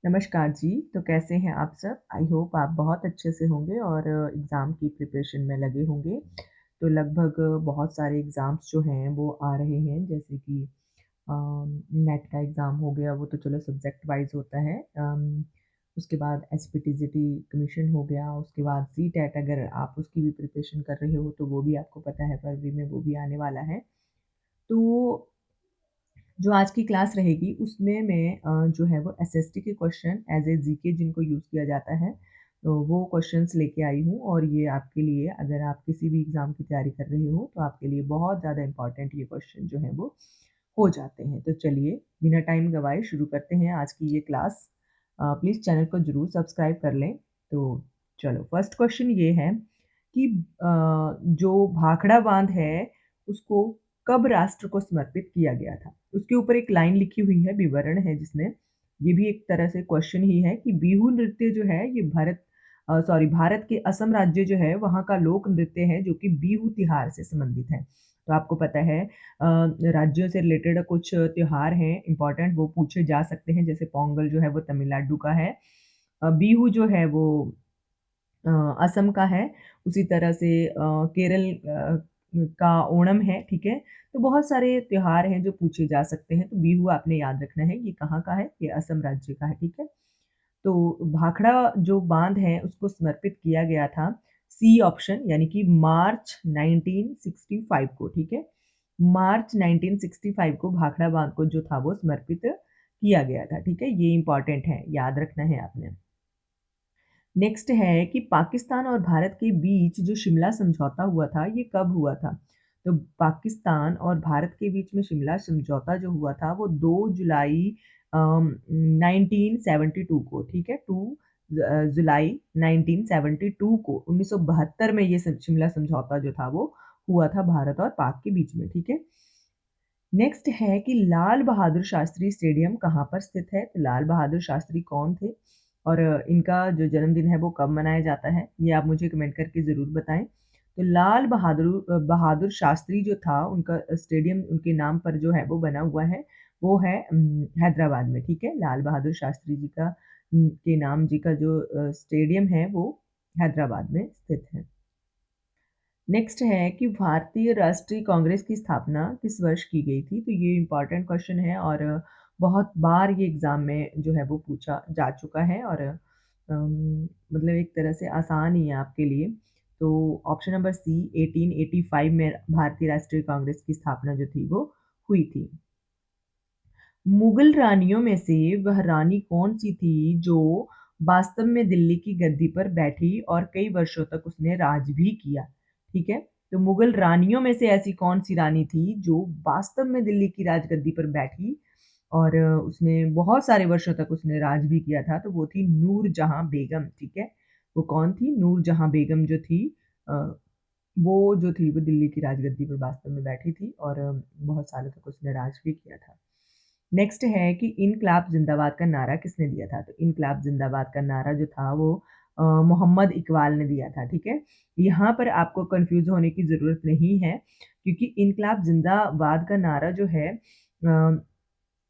नमस्कार जी, तो कैसे हैं आप सब? आई होप आप बहुत अच्छे से होंगे और एग्ज़ाम की प्रिपरेशन में लगे होंगे। तो लगभग बहुत सारे एग्ज़ाम्स जो हैं वो आ रहे हैं जैसे कि नेट का एग्ज़ाम हो गया, वो तो चलो सब्जेक्ट वाइज़ होता है। उसके बाद एसपीटीसीटी कमीशन हो गया, उसके बाद सीटेट अगर आप उसकी भी प्रिपरेशन कर रहे हो तो वो भी आपको पता है फरवरी में वो भी आने वाला है। तो जो आज की क्लास रहेगी उसमें मैं जो है वो एसएसटी के क्वेश्चन एज़ ए जीके जिनको यूज़ किया जाता है, तो वो क्वेश्चंस लेके आई हूँ और ये आपके लिए अगर आप किसी भी एग्ज़ाम की तैयारी कर रहे हो, तो आपके लिए बहुत ज़्यादा इम्पोर्टेंट ये क्वेश्चन जो हैं वो हो जाते हैं। तो चलिए बिना टाइम गँवाए शुरू करते हैं आज की ये क्लास। प्लीज़ चैनल को ज़रूर सब्सक्राइब कर लें। तो चलो फर्स्ट क्वेश्चन ये है कि जो भाखड़ा बाँध है उसको कब राष्ट्र को समर्पित किया गया था? उसके ऊपर एक लाइन लिखी हुई है, विवरण है जिसमें ये भी एक तरह से क्वेश्चन ही है कि बिहू नृत्य जो है ये भारत के असम राज्य जो है वहाँ का लोक नृत्य है जो कि बिहू त्योहार से संबंधित है। तो आपको पता है राज्यों से रिलेटेड कुछ त्योहार हैं इम्पोर्टेंट वो पूछे जा सकते हैं जैसे पोंगल जो है वो तमिलनाडु का है। बिहू जो है वो अ, असम का है, उसी तरह से केरल का ओणम है, ठीक है? तो बहुत सारे त्योहार हैं जो पूछे जा सकते हैं, तो बिहू आपने याद रखना है, ये कहाँ का है? ये असम राज्य का है, ठीक है? तो भाखड़ा जो बाँध है, उसको समर्पित किया गया था सी ऑप्शन यानी कि मार्च 1965 को, ठीक है? मार्च 1965 को भाखड़ा बाँध को जो था वो समर्पित किया गया था, ठीक है? ये इम्पोर्टेंट है, याद रखना है आपने। नेक्स्ट है कि पाकिस्तान और भारत के बीच जो शिमला समझौता हुआ था, ये कब हुआ था? तो पाकिस्तान और भारत के बीच में शिमला समझौता जो हुआ था, वो 2 जुलाई 1972 को, ठीक है? 2 जुलाई 1972 को 1972 में ये शिमला समझौता जो था, वो हुआ था भारत और पाक के बीच में, ठीक है? नेक्स्ट है कि लाल बहादुर शास्त्री स्टेडियम कहाँ पर स्थित है? तो लाल बहादुर शास्त्री कौन थे? और इनका जो जन्मदिन है वो कब मनाया जाता है? ये आप मुझे कमेंट करके ज़रूर बताएँ। तो लाल बहादुर शास्त्री जो था उनका स्टेडियम उनके नाम पर जो है वो बना हुआ है, वो है हैदराबाद में, ठीक है? लाल बहादुर शास्त्री जी का के नाम जी का जो स्टेडियम है वो हैदराबाद में स्थित है। नेक्स्ट है कि भारतीय राष्ट्रीय कांग्रेस की स्थापना किस वर्ष की गई थी? तो ये इम्पोर्टेंट क्वेश्चन है और बहुत बार ये एग्ज़ाम में जो है वो पूछा जा चुका है और मतलब एक तरह से आसान ही है आपके लिए। तो ऑप्शन नंबर सी 1885 में भारतीय राष्ट्रीय कांग्रेस की स्थापना जो थी वो हुई थी। मुगल रानियों में से वह रानी कौन-सी थी जो वास्तव में दिल्ली की गद्दी पर बैठी और कई वर्षों तक उसने राज भी किया? ठीक है? तो मुगल रानियों में से ऐसी कौन-सी रानी थी जो वास्तव में दिल्ली की राजगद्दी पर बैठी और उसने बहुत सारे वर्षों तक उसने राज भी किया था, तो वो थी नूरजहाँ बेगम, ठीक है? वो कौन थी? नूरजहाँ बेगम जो थी अ, वो जो थी वो दिल्ली की राजगद्दी पर वास्तव में बैठी थी और बहुत सालों तक उसने राज भी किया था। नेक्स्ट है कि इनकलाब ज़िंदाबाद का नारा किसने दिया था? तो इनकलाब ज़िंदाबाद का नारा जो था वो मोहम्मद इकबाल ने दिया था, ठीक है? यहाँ पर आपको कन्फ्यूज़ होने की ज़रूरत नहीं है क्योंकि इनकलाब ज़िंदाबाद का नारा जो है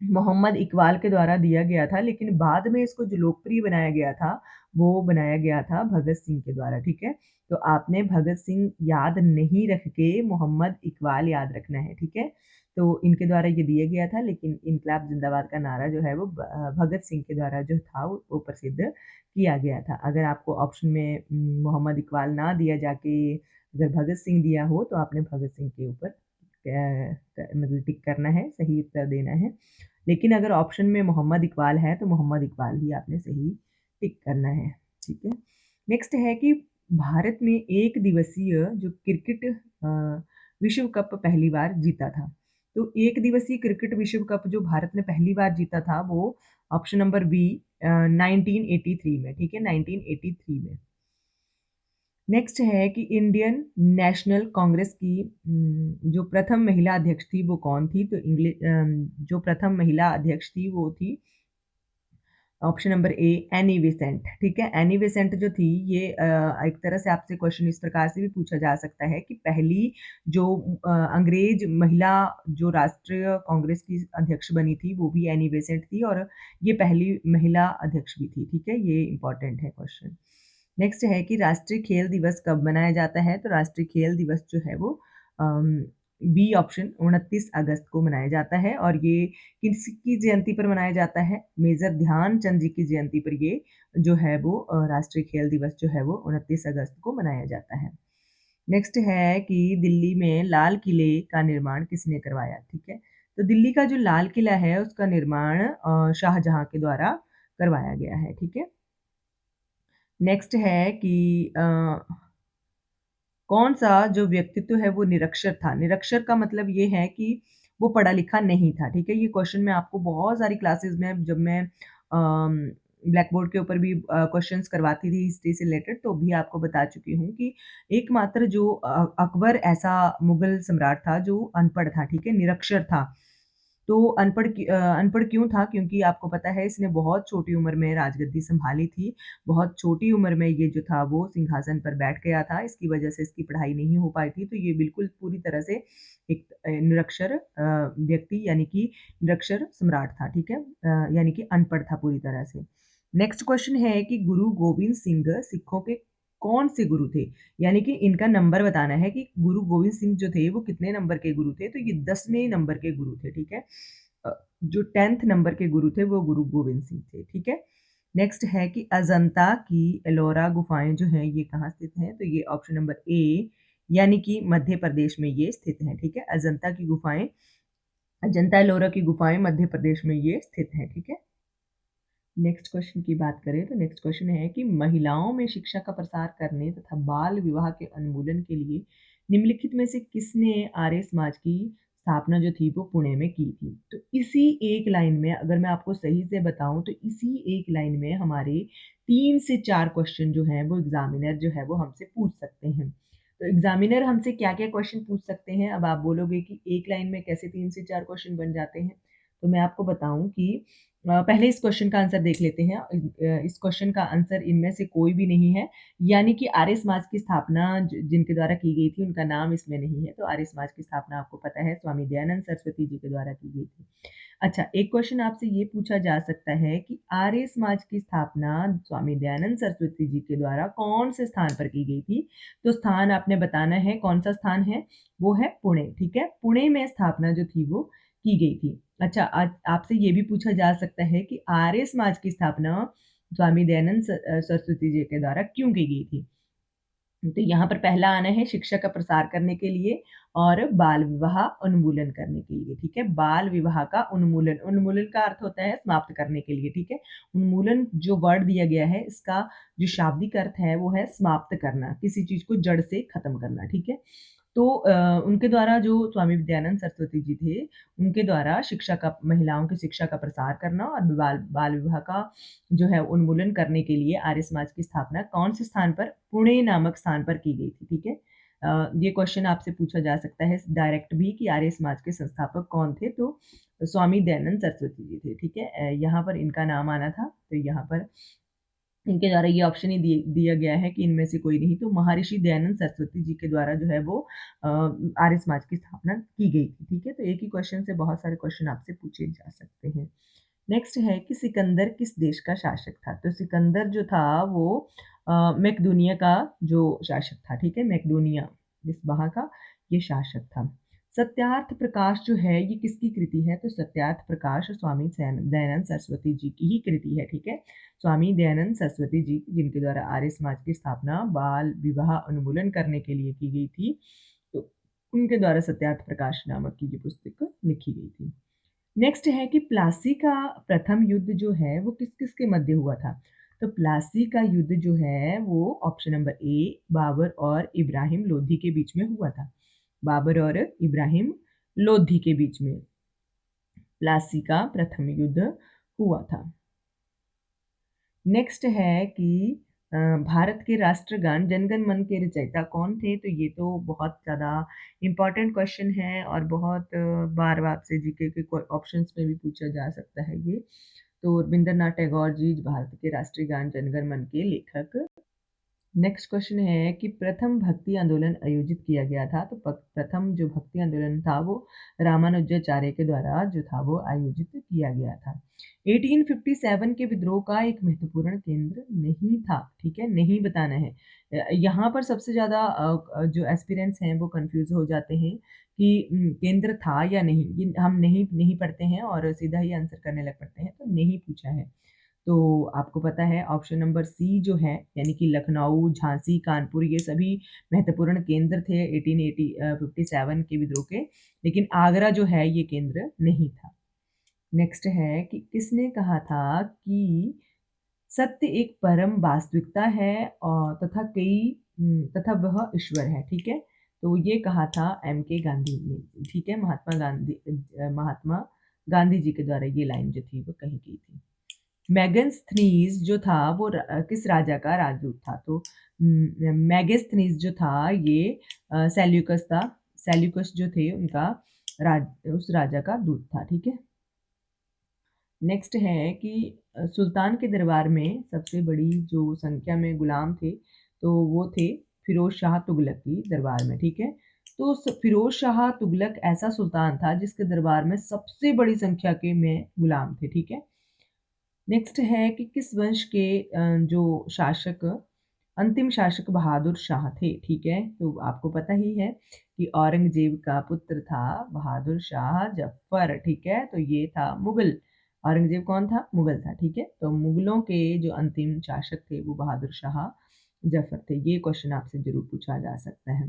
मोहम्मद इकबाल के द्वारा दिया गया था, लेकिन बाद में इसको जो लोकप्रिय बनाया गया था, वो बनाया गया था भगत सिंह के द्वारा, ठीक है? तो आपने भगत सिंह याद नहीं रख के मोहम्मद इकबाल याद रखना है, ठीक है? तो इनके द्वारा ये दिया गया था, लेकिन इनकलाब ज़िंदाबाद का नारा जो है वो भगत सिंह के द्वारा जो था वो प्रसिद्ध किया गया था। अगर आपको ऑप्शन में मोहम्मद इकबाल ना दिया जाके अगर भगत सिंह दिया हो, तो आपने भगत सिंह के ऊपर मतलब टिक करना है, सही उत्तर देना है। लेकिन अगर ऑप्शन में मोहम्मद इकबाल है, तो मोहम्मद इकबाल ही आपने सही टिक करना है, ठीक है? नेक्स्ट है कि भारत में एक दिवसीय जो क्रिकेट विश्व कप पहली बार जीता था। तो एक दिवसीय क्रिकेट विश्व कप जो भारत ने पहली बार जीता था, वो ऑप्शन नंबर बी 1983 में, ठीक है? 1983 में। नेक्स्ट है कि इंडियन नेशनल कांग्रेस की जो प्रथम महिला अध्यक्ष थी वो कौन थी? तो जो प्रथम महिला अध्यक्ष थी वो थी option number A Annie Besant, ठीक है। एनी बेसेंट जो थी ये एक तरह से आपसे क्वेश्चन इस प्रकार से भी पूछा जा सकता है कि पहली जो अंग्रेज महिला जो राष्ट्रीय कांग्रेस की अध्यक्ष बनी थी वो भी एनी बेसेंट थी और ये पहली महिला अध्यक्ष भी थी, ठीक है। ये इम्पोर्टेंट है क्वेश्चन। नेक्स्ट है कि राष्ट्रीय खेल दिवस कब मनाया जाता है? तो राष्ट्रीय खेल दिवस जो है वो बी ऑप्शन 29 अगस्त को मनाया जाता है और ये किसकी जयंती पर मनाया जाता है? मेजर ध्यानचंद जी की जयंती पर ये जो है वो राष्ट्रीय खेल दिवस जो है वो 29 अगस्त को मनाया जाता है। नेक्स्ट है कि दिल्ली में लाल किले का निर्माण किसने करवाया? ठीक है। तो दिल्ली का जो लाल किला है उसका निर्माण शाहजहाँ के द्वारा करवाया गया है, ठीक है। नेक्स्ट है कि कौन-सा जो व्यक्तित्व है वो निरक्षर था? निरक्षर का मतलब ये है कि वो पढ़ा-लिखा नहीं था, ठीक है? ये क्वेश्चन मैं आपको बहुत सारी क्लासेस में जब मैं ब्लैक बोर्ड के ऊपर भी क्वेश्चन्स करवाती थी हिस्ट्री से रिलेटेड तो भी आपको बता चुकी हूँ कि एकमात्र जो अकबर ऐसा मुगल सम्राट था जो अनपढ़ था, ठीक है? निरक्षर था। तो अनपढ़ क्यों था? क्योंकि आपको पता है इसने बहुत छोटी उम्र में राजगद्दी सँभाली थी। बहुत छोटी उम्र में ये जो था वो सिंहासन पर बैठ गया था, इसकी वजह से इसकी पढ़ाई नहीं हो पाई थी, तो ये बिल्कुल पूरी तरह से एक निरक्षर व्यक्ति यानी कि निरक्षर सम्राट था, ठीक है? यानी कि अनपढ़ था पूरी तरह से। नेक्स्ट क्वेश्चन है कि गुरु गोविंद सिंह सिखों के कौन से गुरु थे? यानी कि इनका नंबर बताना है कि गुरु गोविंद सिंह जो थे वो कितने नंबर के गुरु थे? तो ये 10वें नंबर के गुरु थे, ठीक है? जो 10th नंबर के गुरु थे वो गुरु गोविंद सिंह थे, ठीक है? नेक्स्ट है कि अजंता की एलोरा गुफाएँ जो हैं ये कहाँ स्थित हैं? तो ये ऑप्शन नंबर ए यानी कि मध्य प्रदेश में ये स्थित हैं, ठीक है? अजंता की गुफाएँ अजंता एलोरा की गुफाएँ मध्य प्रदेश में ये स्थित हैं, ठीक है? नेक्स्ट क्वेश्चन की बात करें तो नेक्स्ट क्वेश्चन है कि महिलाओं में शिक्षा का प्रसार करने तथा बाल विवाह के उन्मूलन के लिए निम्नलिखित में से किसने आर्य समाज की स्थापना जो थी वो पुणे में की थी? तो इसी एक लाइन में अगर मैं आपको सही से बताऊं तो इसी एक लाइन में हमारे 3 से 4 क्वेश्चन जो हैं वो एग्जामिनर जो है वो हमसे पूछ सकते हैं। तो एग्जामिनर हमसे क्या-क्या क्वेश्चन पूछ सकते हैं? अब आप बोलोगे कि एक लाइन में कैसे 3 से 4 क्वेश्चन बन जाते हैं? तो मैं आपको बताऊं कि पहले इस क्वेश्चन का आंसर देख लेते हैं। इस क्वेश्चन का आंसर इनमें से कोई भी नहीं है, यानी कि आर्य समाज की स्थापना जिनके द्वारा की गई थी, उनका नाम इसमें नहीं है। तो आर्य समाज की स्थापना आपको पता है स्वामी दयानंद सरस्वती जी के द्वारा की गई थी। अच्छा, एक क्वेश्चन आपसे ये पूछा जा सकता है कि आर्य समाज की स्थापना स्वामी दयानंद सरस्वती जी के द्वारा कौन से स्थान पर की गई थी? तो स्थान आपने बताना है, कौन सा स्थान है? वो है पुणे, ठीक है? पुणे में स्थापना जो थी वो की गई थी। अच्छा, आज आपसे ये भी पूछा जा सकता है कि आर्य समाज की स्थापना स्वामी दयानंद सरस्वती जी के द्वारा क्यों की गई थी? तो यहाँ पर पहला आना है शिक्षा का प्रसार करने के लिए और बाल विवाह उन्मूलन करने के लिए, ठीक है? बाल विवाह का उन्मूलन, उन्मूलन का अर्थ होता है समाप्त करने के लिए, ठीक है? उन्मूलन जो वर्ड दिया गया है इसका जो शाब्दिक अर्थ है वो है समाप्त करना, किसी चीज़ को जड़ से खत्म करना, ठीक है? तो उनके द्वारा जो स्वामी विद्यानंद सरस्वती जी थे, उनके द्वारा शिक्षा का महिलाओं की शिक्षा का प्रसार करना और बाल बाल विवाह का जो है उन्मूलन करने के लिए आर्य समाज की स्थापना कौन से स्थान पर? पुणे नामक स्थान पर की गई थी, ठीक है? ये क्वेश्चन आपसे पूछा जा सकता है डायरेक्ट भी कि आर्य समाज के संस्थापक कौन थे? तो स्वामी दयानंद सरस्वती जी थे, ठीक है? यहाँ पर इनका नाम आना था, तो यहाँ पर इनके द्वारा ये ऑप्शन ही दिया गया है कि इनमें से कोई नहीं, तो महर्षि दयानंद सरस्वती जी के द्वारा जो है वो आर्य समाज की स्थापना की गई थी, ठीक है? तो एक ही क्वेश्चन से बहुत सारे क्वेश्चन आपसे पूछे जा सकते हैं। नेक्स्ट है कि सिकंदर किस देश का शासक था? तो सिकंदर जो था वो मैकेडोनिया का जो शासक था, ठीक है? मैकेडोनिया इस वहाँ का ये शासक था। सत्यार्थ प्रकाश जो है ये किसकी कृति है? तो सत्यार्थ प्रकाश स्वामी दयानंद सरस्वती जी की ही कृति है, ठीक है? स्वामी दयानंद सरस्वती जी जिनके द्वारा आर्य समाज की स्थापना बाल विवाह उन्मूलन करने के लिए की गई थी, तो उनके द्वारा सत्यार्थ प्रकाश नामक की ये पुस्तक लिखी गई थी। नेक्स्ट है कि प्लासी का प्रथम युद्ध जो है वो किस-किस के मध्य हुआ था? तो प्लासी का युद्ध जो है वो ऑप्शन नंबर ए बाबर और इब्राहिम लोधी के बीच में हुआ था। बाबर और इब्राहिम लोधी के बीच में प्लासी का प्रथम युद्ध हुआ था। नेक्स्ट है कि भारत के राष्ट्रगान जनगण मन के रचयिता कौन थे? तो ये तो बहुत ज़्यादा इम्पोर्टेंट क्वेश्चन है और बहुत बार आपसे जीके के ऑप्शंस में भी पूछा जा सकता है ये। तो रविंद्रनाथ टैगोर जी भारत के राष्ट्रीय गान जनगण मन के लेखक। नेक्स्ट क्वेश्चन है कि प्रथम भक्ति आंदोलन आयोजित किया गया था, तो प्रथम जो भक्ति आंदोलन था वो रामानुजाचार्य के द्वारा जो था वो आयोजित किया गया था। 1857 के विद्रोह का एक महत्वपूर्ण केंद्र नहीं था, ठीक है, नहीं बताना है। यहाँ पर सबसे ज़्यादा जो एस्पिरेंट्स हैं वो कंफ्यूज हो जाते हैं कि केंद्र था या नहीं, ये हम नहीं नहीं पढ़ते हैं और सीधा ही आंसर करने लग पड़ते हैं, तो नहीं पूछा है। तो आपको पता है ऑप्शन नंबर सी जो है यानी कि लखनऊ, झांसी, कानपुर ये सभी महत्वपूर्ण केंद्र थे 1857 के विद्रोह के, लेकिन आगरा जो है ये केंद्र नहीं था। नेक्स्ट है कि किसने कहा था कि सत्य एक परम वास्तविकता है और तथा वह ईश्वर है, ठीक है। तो ये कहा था एम के गांधी ने, ठीक है, महात्मा गांधी जी के द्वारा ये लाइन जो थी वो कही गई थी। मैगस्थनीज जो था वो किस राजा का राजदूत था, तो मैगस्थनीज जो था ये सेल्यूकस था, सेल्यूकस जो थे उनका उस राजा का दूत था, ठीक है। नेक्स्ट है कि सुल्तान के दरबार में सबसे बड़ी जो संख्या में गुलाम थे तो वो थे फिरोज शाह तुगलक की दरबार में, ठीक है। तो फिरोज शाह तुगलक ऐसा सुल्तान था जिसके दरबार में सबसे बड़ी संख्या के में गुलाम थे, ठीक है। नेक्स्ट है कि किस वंश के जो शासक अंतिम शासक बहादुर शाह थे, ठीक है। तो आपको पता ही है कि औरंगजेब का पुत्र था बहादुर शाह जफर, ठीक है। तो ये था मुगल, औरंगजेब कौन था, मुगल था, ठीक है। तो मुगलों के जो अंतिम शासक थे वो बहादुर शाह जफर थे। ये क्वेश्चन आपसे जरूर पूछा जा सकता है।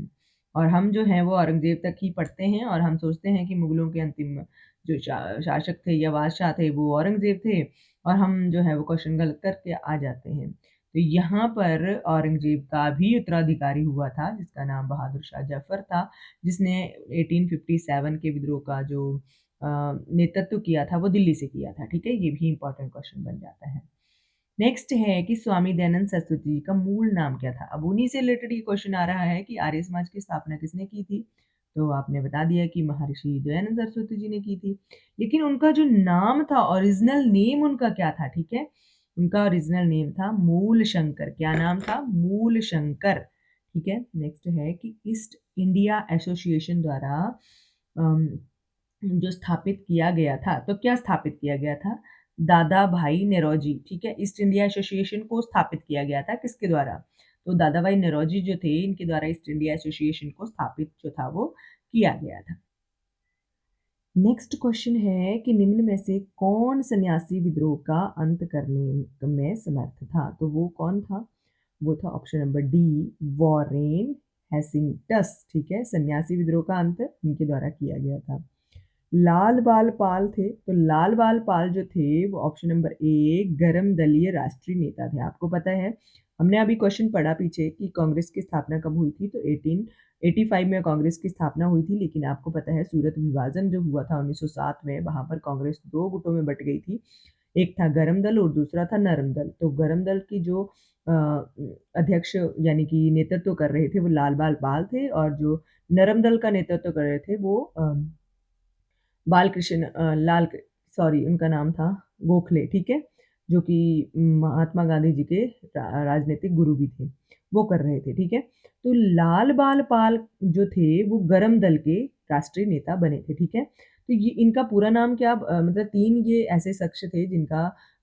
और हम जो हैं वो औरंगजेब तक ही पढ़ते हैं और हम सोचते हैं कि मुगलों के अंतिम जो शासक थे या बादशाह थे वो औरंगजेब थे, और हम जो है वो क्वेश्चन गलत करके आ जाते हैं। तो यहाँ पर औरंगजेब का भी उत्तराधिकारी हुआ था जिसका नाम बहादुर शाह जफर था, जिसने 1857 के विद्रोह का जो नेतृत्व किया था वो दिल्ली से किया था, ठीक है। ये भी इंपॉर्टेंट क्वेश्चन बन जाता है। नेक्स्ट है कि स्वामी दयानंद सरस्वती जी का मूल नाम क्या था। अब उन्हीं से रिलेटेड ये क्वेश्चन आ रहा है कि आर्य समाज की स्थापना किसने की थी, तो आपने बता दिया कि महर्षि दयानंद सरस्वती जी ने की थी। लेकिन उनका जो नाम था, ओरिजिनल नेम उनका क्या था, ठीक है। उनका ओरिजिनल नेम था मूल शंकर। क्या नाम था, मूल शंकर, ठीक है। नेक्स्ट है कि ईस्ट इंडिया एसोसिएशन द्वारा अम, जो स्थापित किया गया था, तो क्या स्थापित किया गया था, दादा भाई नेरोजी, ठीक है। ईस्ट इंडिया एसोसिएशन को स्थापित किया गया था किसके द्वारा, तो दादा भाई नेरोजी जो थे इनके द्वारा ईस्ट इंडिया एसोसिएशन को स्थापित जो था वो किया गया था। नेक्स्ट क्वेश्चन है कि निम्न में से कौन सन्यासी विद्रोह का अंत करने में समर्थ था, तो वो कौन था, वो था ऑप्शन नंबर डी, वॉरेन हेसिंगटस, ठीक है। सन्यासी विद्रोह का अंत इनके द्वारा किया गया था। लाल बाल पाल थे, तो लाल बाल पाल जो थे वो ऑप्शन नंबर ए गरम दलीय राष्ट्रीय नेता थे। आपको पता है हमने अभी क्वेश्चन पढ़ा पीछे कि कांग्रेस की स्थापना कब हुई थी, तो 1885 में कांग्रेस की स्थापना हुई थी। लेकिन आपको पता है सूरत विभाजन जो हुआ था 1907 में, वहां पर कांग्रेस दो गुटों में बट गई थी, एक था गरम दल और दूसरा था नरम दल। तो गरम दल की जो अध्यक्ष यानी कि नेतृत्व कर रहे थे वो लाल बाल पाल थे, और जो नरम दल का नेतृत्व कर रहे थे वो बालकृष्ण सॉरी उनका नाम था गोखले, ठीक है, जो कि महात्मा गांधी जी के राजनीतिक गुरु भी थे, वो कर रहे थे, ठीक है। तो लाल बाल पाल जो थे वो गरम दल के राष्ट्रीय नेता बने थे, ठीक है। तो ये इनका पूरा नाम क्या, मतलब तीन ये ऐसे शख्स थे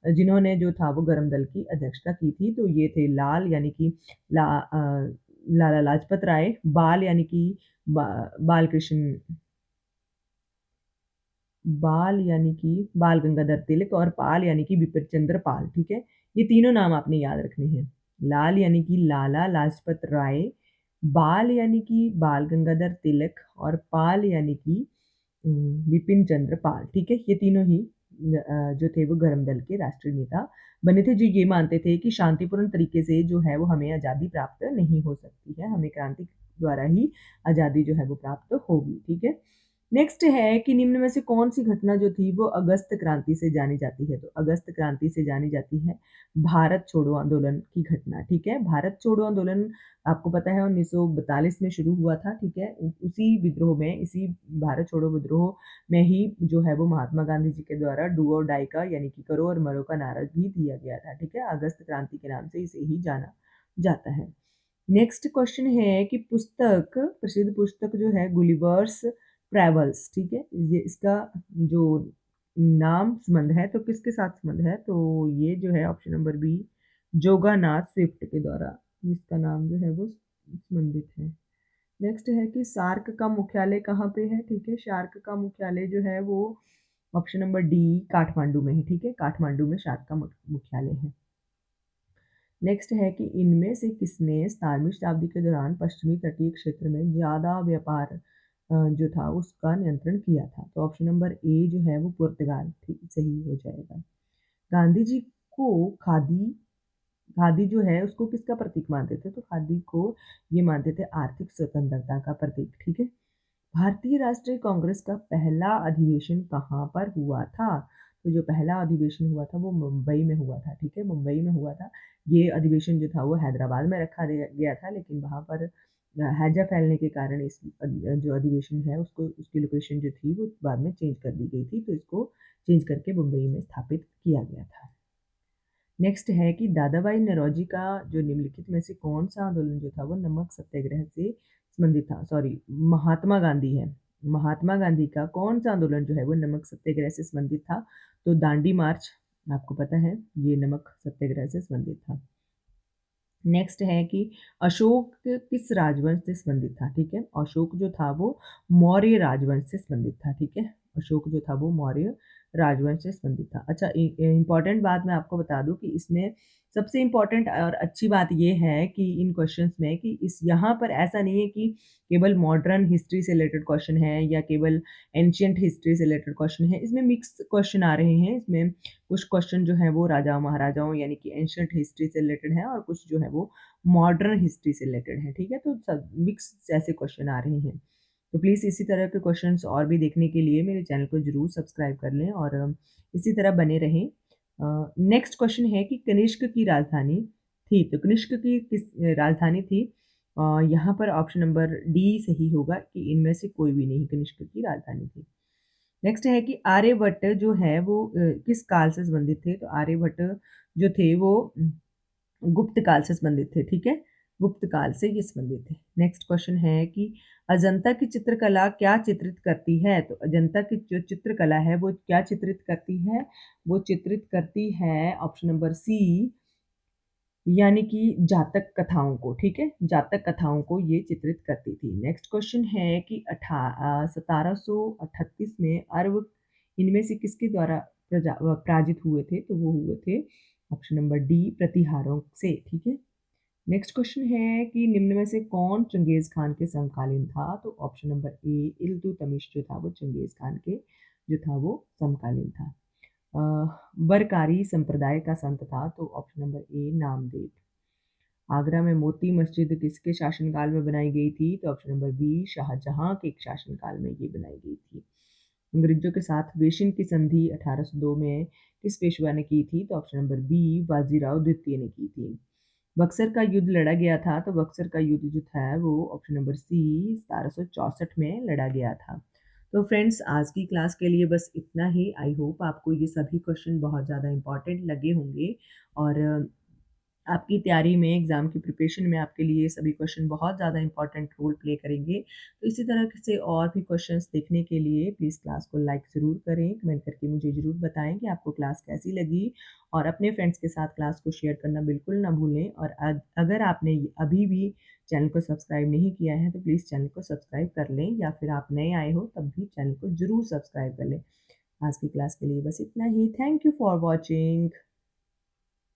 जिन्होंने जो था वो गरम दल की अध्यक्षता की थी। तो ये थे लाल यानी कि लाला लाजपत राय, बाल यानी कि बालकृष्ण बाल यानी कि बाल गंगाधर तिलक, और पाल यानी कि बिपिन चंद्र पाल, ठीक है। ये तीनों नाम आपने याद रखने हैं। लाल यानी कि लाला लाजपत राय, बाल यानी कि बाल गंगाधर तिलक, और पाल यानी कि बिपिन चंद्र पाल, ठीक है। ये तीनों ही जो थे वो गरम दल के राष्ट्रीय नेता बने थे, जो ये मानते थे कि शांतिपूर्ण तरीके से जो है वो हमें आज़ादी प्राप्त नहीं हो सकती है, हमें क्रांति द्वारा ही आज़ादी जो है वो प्राप्त होगी, ठीक है। नेक्स्ट है कि निम्न में से कौन-सी घटना जो थी वो अगस्त क्रांति से जानी जाती है? तो अगस्त क्रांति से जानी जाती है भारत छोड़ो आंदोलन की घटना, ठीक है? भारत छोड़ो आंदोलन आपको पता है 1942 में शुरू हुआ था, ठीक है? उसी विद्रोह में, इसी भारत छोड़ो विद्रोह में ही जो है वो महात्मा गांधी जी के द्वारा डू और डाई का यानी कि करो और मरो का नारा भी दिया गया था, ठीक है? अगस्त क्रांति के नाम से इसे ही जाना जाता है। नेक्स्ट क्वेश्चन है कि पुस्तक प्रसिद्ध पुस्तक जो है गुलिवर्स ट्रैवल्स, ठीक है? ये इसका जो नाम संबंध है तो किसके साथ संबंध है? तो ये जो है ऑप्शन नंबर बी जोगानाथ स्विफ्ट के द्वारा इसका नाम जो है वो संबंधित है। नेक्स्ट है कि सार्क का मुख्यालय कहाँ पे है? ठीक है, सार्क का मुख्यालय जो है वो ऑप्शन नंबर डी काठमांडू में है, ठीक है? काठमांडू में सार्क का मुख्यालय है। नेक्स्ट है कि इनमें से किसने 17वीं शताब्दी के दौरान पश्चिमी तटीय क्षेत्र में ज़्यादा व्यापार जो था उसका नियंत्रण किया था? तो ऑप्शन नंबर ए जो है वो पुर्तगाल ठीक सही हो जाएगा। गांधी जी को खादी खादी जो है उसको किसका प्रतीक मानते थे? तो खादी को ये मानते थे आर्थिक स्वतंत्रता का प्रतीक, ठीक है? भारतीय राष्ट्रीय कांग्रेस का पहला अधिवेशन कहाँ पर हुआ था? तो जो पहला अधिवेशन हुआ था वो मुंबई में हुआ था, ठीक है? मुंबई में हुआ था। ये अधिवेशन जो था वो हैदराबाद में रखा गया था लेकिन वहाँ पर हैजा फैलने के कारण इस जो अधिवेशन है उसको उसकी लोकेशन जो थी वो बाद में चेंज कर दी गई थी, तो इसको चेंज करके मुंबई में स्थापित किया गया था। नेक्स्ट है कि दादा भाई नौरोजी का जो निम्नलिखित में से कौन-सा आंदोलन जो था वो नमक सत्याग्रह से संबंधित था? सॉरी, महात्मा गांधी है। महात्मा गांधी का कौन-सा आंदोलन जो है वो नमक सत्याग्रह से संबंधित था? तो दांडी मार्च आपको पता है ये नमक सत्याग्रह से संबंधित था। नेक्स्ट है कि अशोक किस राजवंश से संबंधित था? ठीक है, अशोक जो था वो मौर्य राजवंश से संबंधित था, ठीक है? अशोक जो था वो मौर्य राजवंश से संबंधित था। अच्छा, इम्पोर्टेंट बात मैं आपको बता दूं कि इसमें सबसे इम्पोर्टेंट और अच्छी बात ये है कि इन क्वेश्चंस में कि इस यहाँ पर ऐसा नहीं है कि केवल मॉडर्न हिस्ट्री से रिलेटेड क्वेश्चन है या केवल एंशियंट हिस्ट्री से रिलेटेड क्वेश्चन है, इसमें मिक्स क्वेश्चन आ रहे हैं। इसमें कुछ क्वेश्चन जो है वो राजा महाराजाओं यानी कि एंशियंट हिस्ट्री से रिलेटेड है और कुछ जो है वो मॉडर्न हिस्ट्री से रिलेटेड है, ठीक है? तो सब मिक्स ऐसे क्वेश्चन आ रहे हैं। तो प्लीज़ इसी तरह के क्वेश्चंस और भी देखने के लिए मेरे चैनल को ज़रूर सब्सक्राइब कर लें और इसी तरह बने रहें। नेक्स्ट क्वेश्चन है कि कनिष्क की राजधानी थी, तो कनिष्क की किस राजधानी थी? यहाँ पर ऑप्शन नंबर डी सही होगा कि इनमें से कोई भी नहीं कनिष्क की राजधानी थी। नेक्स्ट है कि आर्यभट्ट जो है वो किस काल से संबंधित थे? तो आर्यभट्ट जो थे वो गुप्त काल से संबंधित थे, ठीक है? गुप्त काल से ये संबंधित थे। नेक्स्ट क्वेश्चन है कि अजंता की चित्रकला क्या चित्रित करती है? तो अजंता की जो चित्रकला है वो क्या चित्रित करती है? वो चित्रित करती है ऑप्शन नंबर सी यानी कि जातक कथाओं को, ठीक है? जातक कथाओं को ये चित्रित करती थी। नेक्स्ट क्वेश्चन है कि 1738 में अरब इनमें से किसके द्वारा पराजित हुए थे? तो वो हुए थे ऑप्शन नंबर डी प्रतिहारों से, ठीक है? नेक्स्ट क्वेश्चन है कि निम्न में से कौन चंगेज़ खान के समकालीन था? तो ऑप्शन नंबर ए इल्तुतमिश जो था वो चंगेज़ खान के जो था वो समकालीन था। अ, बरकारी संप्रदाय का संत था, तो option number A Namdev. Agra में मोती मस्जिद किसके शासनकाल में बनाई गई थी? तो ऑप्शन नंबर बी शाहजहां के शासनकाल में ये बनाई गई थी। अंग्रेजों के साथ वेशिन की संधि 1802 में किस पेशवा ने की थी? तो ऑप्शन नंबर बी बाजीराव द्वितीय ने की थी। बक्सर का युद्ध लड़ा गया था, तो बक्सर का युद्ध जो था वो ऑप्शन नंबर सी 1764 में लड़ा गया था। तो फ्रेंड्स, आज की क्लास के लिए बस इतना ही। आई होप आपको ये सभी क्वेश्चन बहुत ज़्यादा इंपॉर्टेंट लगे होंगे और आपकी तैयारी में, एग्ज़ाम की प्रिपरेशन में आपके लिए सभी क्वेश्चन बहुत ज़्यादा इंपॉर्टेंट रोल प्ले करेंगे। तो इसी तरह से और भी क्वेश्चंस देखने के लिए प्लीज़ क्लास को लाइक ज़रूर करें, कमेंट करके मुझे ज़रूर बताएँ कि आपको क्लास कैसी लगी और अपने फ्रेंड्स के साथ क्लास को शेयर करना बिल्कुल ना भूलें और अगर आपने अभी भी चैनल को सब्सक्राइब नहीं किया है, तो प्लीज़ चैनल को सब्सक्राइब कर लें या फिर आप नए आए हो तब भी चैनल को ज़रूर सब्सक्राइब कर लें। आज की क्लास के लिए बस इतना ही। Thank you for watching.